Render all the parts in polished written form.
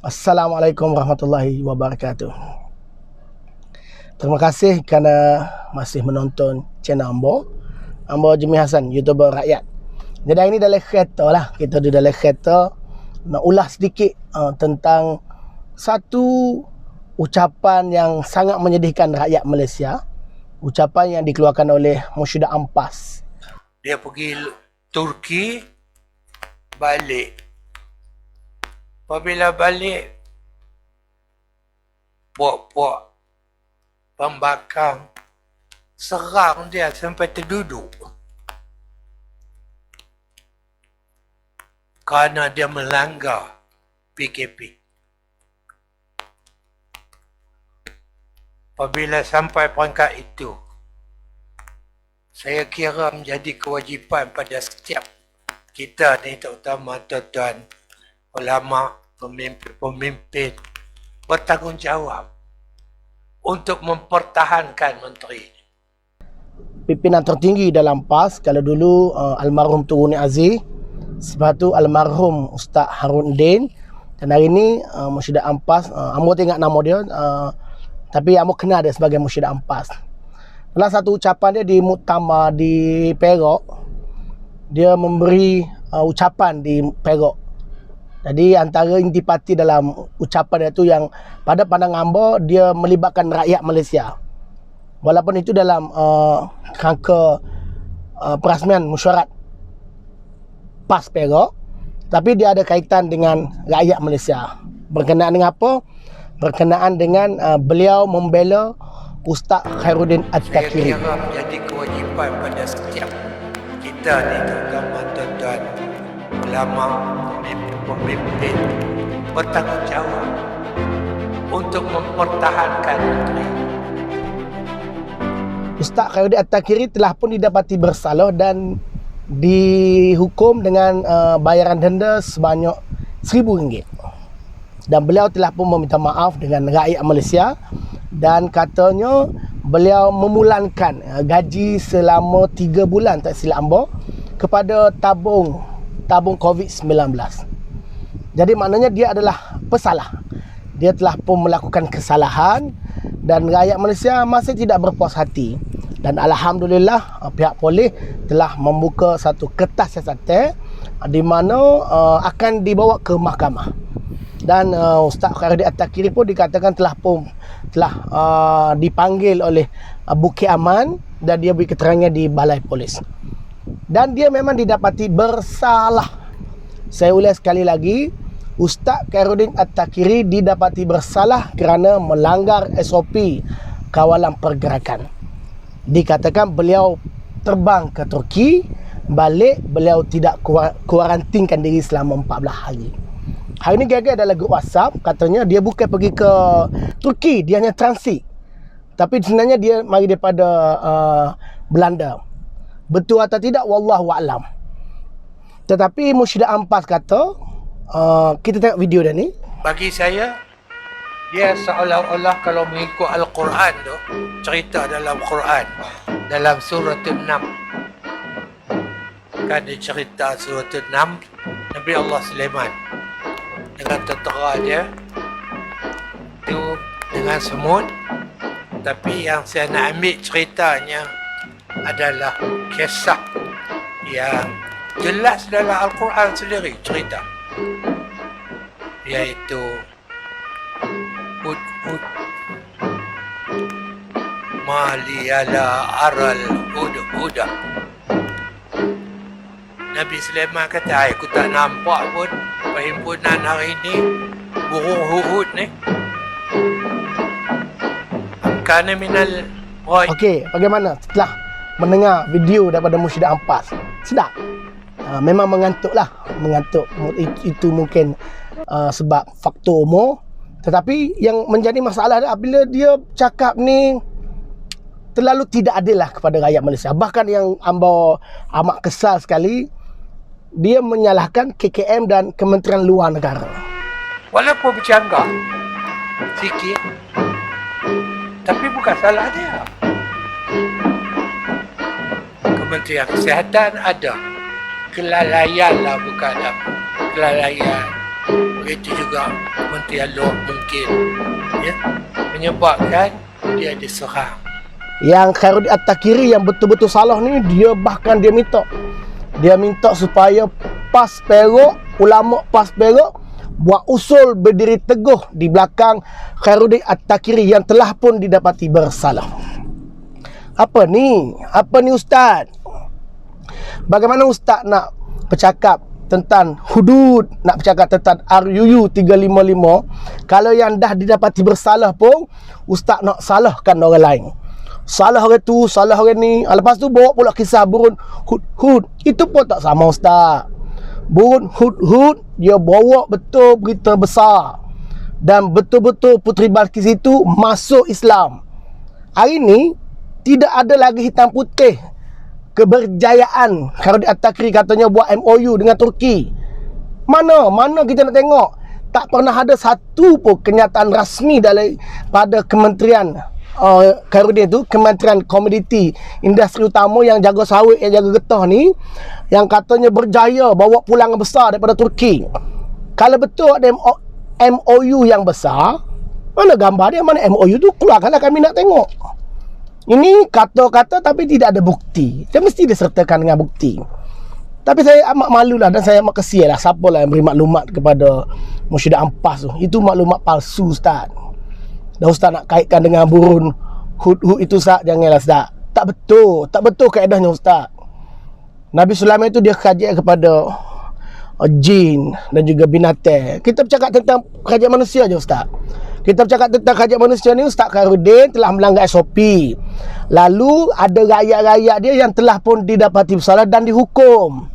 Assalamualaikum warahmatullahi wabarakatuh. Terima kasih kerana masih menonton channel Ambo. Ambo Jimmy Hassan, YouTuber rakyat. Jadi hari ini dalam kereta lah. Kita di dalam kereta nak ulas sedikit tentang satu ucapan yang sangat menyedihkan rakyat Malaysia. Ucapan yang dikeluarkan oleh Musyidah Ampas. Dia pergi Turki, balik. Apabila balik, puak-puak pembakang serang dia sampai terduduk. Kerana dia melanggar PKP. Apabila sampai peringkat itu, saya kira menjadi kewajipan pada setiap kita ni, terutama tuan-tuan ulama, pemimpin bertanggungjawab untuk mempertahankan menteri. Pimpinan tertinggi dalam PAS, kalau dulu almarhum Tun Aziz, sebab tu almarhum Ustaz Harun Din, dan hari ini Musyidah Ampas. Ambo tengok nama dia, tapi Ambo kenal dia sebagai Musyidah Ampas. Dalam satu ucapan dia di muktamar di Perak, dia memberi ucapan di Perak. Jadi antara intipati dalam ucapan dia tu yang pada pandangan Ambo, dia melibatkan rakyat Malaysia. Walaupun itu dalam kerangka perasmian mesyuarat PAS Perak, tapi dia ada kaitan dengan rakyat Malaysia. Berkenaan dengan apa? Berkenaan dengan beliau membela Ustaz Khairuddin At-Takiri. Saya kira menjadi kewajipan pada setiap kita ni, terutama tuan-tuan ulama, pemimpin bertanggungjawab untuk mempertahankan menteri. Ustaz Khairuddin At-Takiri telah pun didapati bersalah dan dihukum dengan bayaran denda sebanyak RM1,000. Dan beliau telah pun meminta maaf dengan rakyat Malaysia dan katanya beliau memulankan gaji selama 3 bulan, tak silap Ambo, kepada tabung COVID-19. Jadi maknanya dia adalah pesalah. Dia telah pun melakukan kesalahan dan rakyat Malaysia masih tidak berpuas hati. Dan alhamdulillah pihak polis telah membuka satu kertas siasatan di mana akan dibawa ke mahkamah. Dan Ustaz Khairuddin At-Takiri pun dikatakan telah dipanggil oleh Bukit Aman dan dia beri keterangan di balai polis. Dan dia memang didapati bersalah. Saya ulas sekali lagi, Ustaz Khairuddin At-Takiri didapati bersalah kerana melanggar SOP kawalan pergerakan. Dikatakan beliau terbang ke Turki, balik beliau tidak kuarantinkan diri selama 14 hari. Hari ini gagal dalam grup WhatsApp, katanya dia bukan pergi ke Turki, dia hanya transit. Tapi sebenarnya dia mari daripada Belanda. Betul atau tidak, wallahu a'lam. Tetapi Musyidah Ampas kata, kita tengok video dia ni. Bagi saya, dia seolah-olah kalau mengikut Al-Quran tu, cerita dalam Quran, dalam surah 6. Kan dia cerita surah 6, Nabi Allah Sulaiman dengan tentera dia tu dengan semut. Tapi yang saya nak ambil ceritanya adalah kisah yang jelas dalam Al-Quran sendiri cerita, iaitu Hud Maliyala aral Hud. Nabi Sulaiman kata, aku tak nampak pun perhimpunan hari ini burung Hud ni. Kana minal Okey, bagaimana setelah mendengar video daripada Musyidah Ampas? Sedap? Memang mengantuklah. Mengantuk. Itu mungkin sebab faktor umur. Tetapi yang menjadi masalah adalah bila dia cakap ni terlalu tidak adil lah kepada rakyat Malaysia. Bahkan yang Ambo amat kesal sekali, dia menyalahkan KKM dan Kementerian Luar Negara. walaupun bercanggah sikit, tapi bukan salah dia. Kementerian Kesihatan ada kelalaian lah, bukan apa, kelalaian begitu juga Menteri Allah mungkin, ya, menyebabkan dia diserang. Yang Khairuddin At-Takiri yang betul-betul salah ni, dia bahkan dia minta supaya PAS Perak, ulama PAS Perak buat usul berdiri teguh di belakang Khairuddin At-Takiri yang telah pun didapati bersalah. Apa ni Ustaz? Bagaimana Ustaz nak bercakap tentang hudud, nak bercakap tentang RUU 355 kalau yang dah didapati bersalah pun Ustaz nak salahkan orang lain? Salah orang tu, salah orang ni. Lepas tu bawa pula kisah burung hud-hud. Itu pun tak sama Ustaz. Burung hud-hud dia bawa betul berita besar, dan betul-betul Puteri Balqis itu masuk Islam. Hari ni tidak ada lagi hitam putih keberjayaan Khairuddin At-Takiri katanya buat MOU dengan Turki. Mana kita nak tengok? Tak pernah ada satu pun kenyataan rasmi daripada kementerian Khairuddin tu, Kementerian Komoditi Industri Utama yang jaga sawit, yang jaga getah ni, yang katanya berjaya bawa pulangan besar daripada Turki. Kalau betul ada MOU yang besar, mana gambar dia, mana MOU tu, keluarkanlah, kami nak tengok. Ini kata-kata tapi tidak ada bukti. Dia mesti disertakan dengan bukti. Tapi saya amat malu lah, dan saya amat kesian lah siapa lah yang beri maklumat kepada Mursyidah Ampas tu. Itu maklumat palsu Ustaz. Dan Ustaz nak kaitkan dengan burung hud-hud itu Ustaz, janganlah Ustaz. Tak betul kaedahnya Ustaz. Nabi Sulaiman itu dia kaji kepada jin dan juga binatang. Kita bercakap tentang kerajaan manusia je Ustaz. Kita bercakap tentang kerajaan manusia ni, Ustaz Khairuddin telah melanggar SOP. Lalu ada rakyat-rakyat dia yang telah pun didapati bersalah dan dihukum.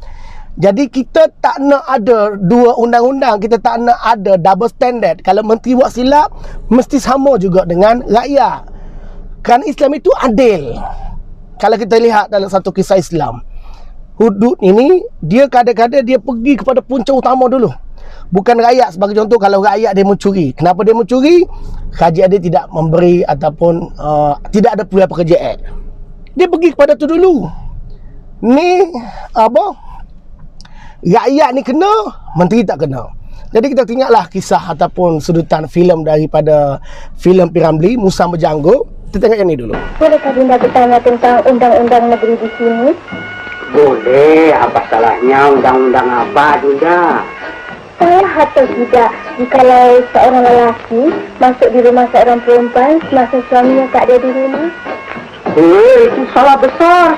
Jadi kita tak nak ada dua undang-undang, kita tak nak ada double standard. Kalau menteri buat silap, mesti sama juga dengan rakyat. Kerana Islam itu adil. Kalau kita lihat dalam satu kisah Islam, hudud ini, dia kadang-kadang dia pergi kepada punca utama dulu. Bukan rakyat. Sebagai contoh, kalau rakyat dia mencuri, kenapa dia mencuri? Kerajaan dia tidak memberi ataupun tidak ada pula pekerjaan. Dia pergi kepada tu dulu. Ni apa? Rakyat ni kena, menteri tak kena. Jadi kita tengoklah kisah ataupun sudutan filem daripada filem P.Ramlee, Musa Berjanggut. Kita tengok yang ni dulu. Bolehkah Dinda bertanya tentang undang-undang negeri di sini? Boleh, apa salahnya undang-undang apa Dinda? Saya atau tidak, jikalau seorang lelaki masuk di rumah seorang perempuan semasa suaminya tak ada di rumah? Itu salah besar.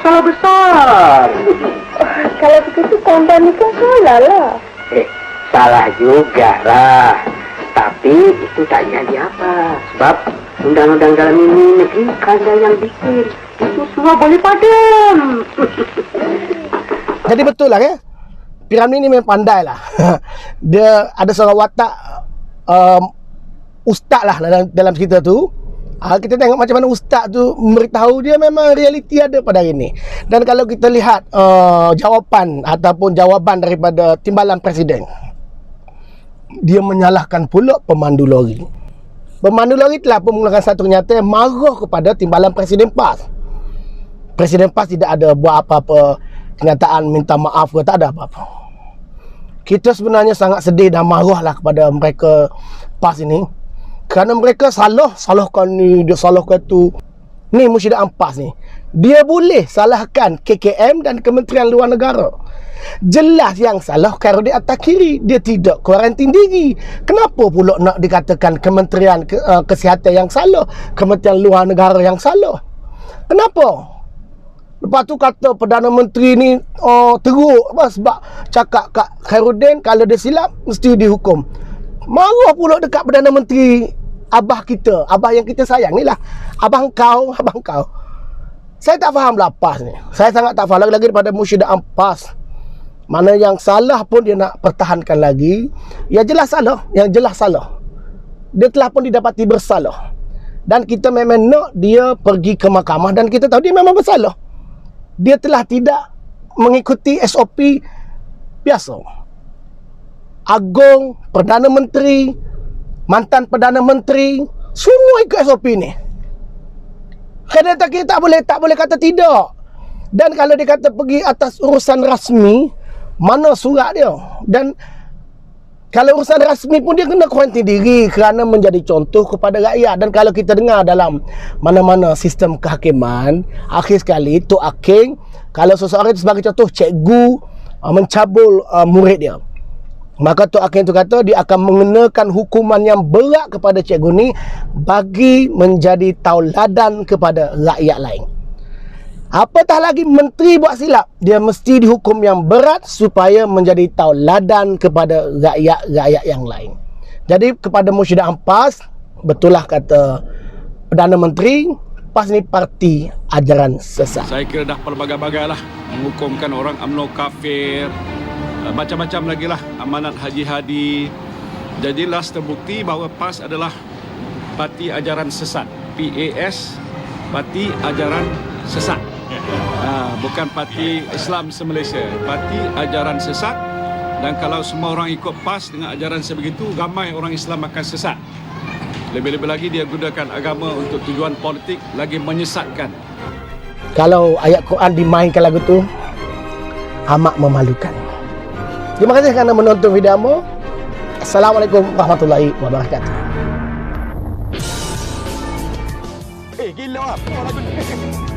Kalau begitu korban itu salah lah. Salah juga lah. Tapi itu tak jadi apa. Sebab undang-undang dalam ini negeri kada yang bikin. Itu semua boleh padam. Jadi betul lah ya. P.Ramlee ni memang pandai lah. Dia ada seorang watak ustaz lah dalam cerita tu. Kita tengok macam mana ustaz tu memberitahu dia memang realiti ada pada hari ni. Dan kalau kita lihat jawapan daripada Timbalan Presiden, dia menyalahkan pula pemandu lori. Pemandu lori telah pun menggunakan satu kenyataan marah kepada Timbalan Presiden PAS. Presiden PAS tidak ada buat apa-apa kenyataan minta maaf ke, tak ada apa-apa. Kita sebenarnya sangat sedih dan marahlah kepada mereka PAS ini. Kerana mereka salahkan ni, dia salahkan tu. Ni Mursyidah Ampas ni, dia boleh salahkan KKM dan Kementerian Luar Negara. Jelas yang salah Khairuddin At-Takiri, dia tidak kuarantin diri. Kenapa pula nak dikatakan Kementerian Kesihatan yang salah, Kementerian Luar Negara yang salah? Kenapa? Lepas tu kata Perdana Menteri ni teruk sebab cakap kat Khairuddin kalau dia silap mesti dihukum. Marah pula dekat Perdana Menteri, abah kita, abah yang kita sayang ni lah, abang kau. Saya tak faham lah PAS ni. Saya sangat tak faham lagi daripada Mursyidah Ampas. Mana yang salah pun dia nak pertahankan lagi. Yang jelas salah. Dia telah pun didapati bersalah. Dan kita memang nak dia pergi ke mahkamah, dan kita tahu dia memang bersalah. Dia telah tidak mengikuti SOP biasa. Agung, Perdana Menteri, mantan Perdana Menteri, semua ikut SOP ni. Khairuddin At-Takiri tak boleh kata tidak. Dan kalau dia kata pergi atas urusan rasmi, mana surat dia? Dan kalau urusan rasmi pun dia kena kuarantin diri kerana menjadi contoh kepada rakyat. Dan kalau kita dengar dalam mana-mana sistem kehakiman, akhir sekali Tok Hakim, kalau seseorang itu sebagai contoh cikgu mencabul murid dia, maka Tok Hakim itu kata dia akan mengenakan hukuman yang berat kepada cikgu ni bagi menjadi tauladan kepada rakyat lain. Apatah lagi menteri buat silap, dia mesti dihukum yang berat supaya menjadi tauladan kepada rakyat-rakyat yang lain. Jadi kepada Mursyidah Ampas, betul lah kata Perdana Menteri, PAS ni parti ajaran sesat. Saya kira dah pelbagai-bagai lah menghukumkan orang UMNO kafir, macam-macam lagi lah, amanat Haji Hadi. Jadi last terbukti bahawa PAS adalah parti ajaran sesat. PAS, parti ajaran sesat. Bukan parti Islam se-Malaysia, parti ajaran sesat. Dan kalau semua orang ikut PAS dengan ajaran sebegitu, ramai orang Islam akan sesat. Lebih-lebih lagi dia gunakan agama untuk tujuan politik, lagi menyesatkan. Kalau ayat Quran dimainkan lagu tu, amat memalukan. Terima kasih kerana menonton video ini. Assalamualaikum warahmatullahi wabarakatuh. Gila lah lagu ni.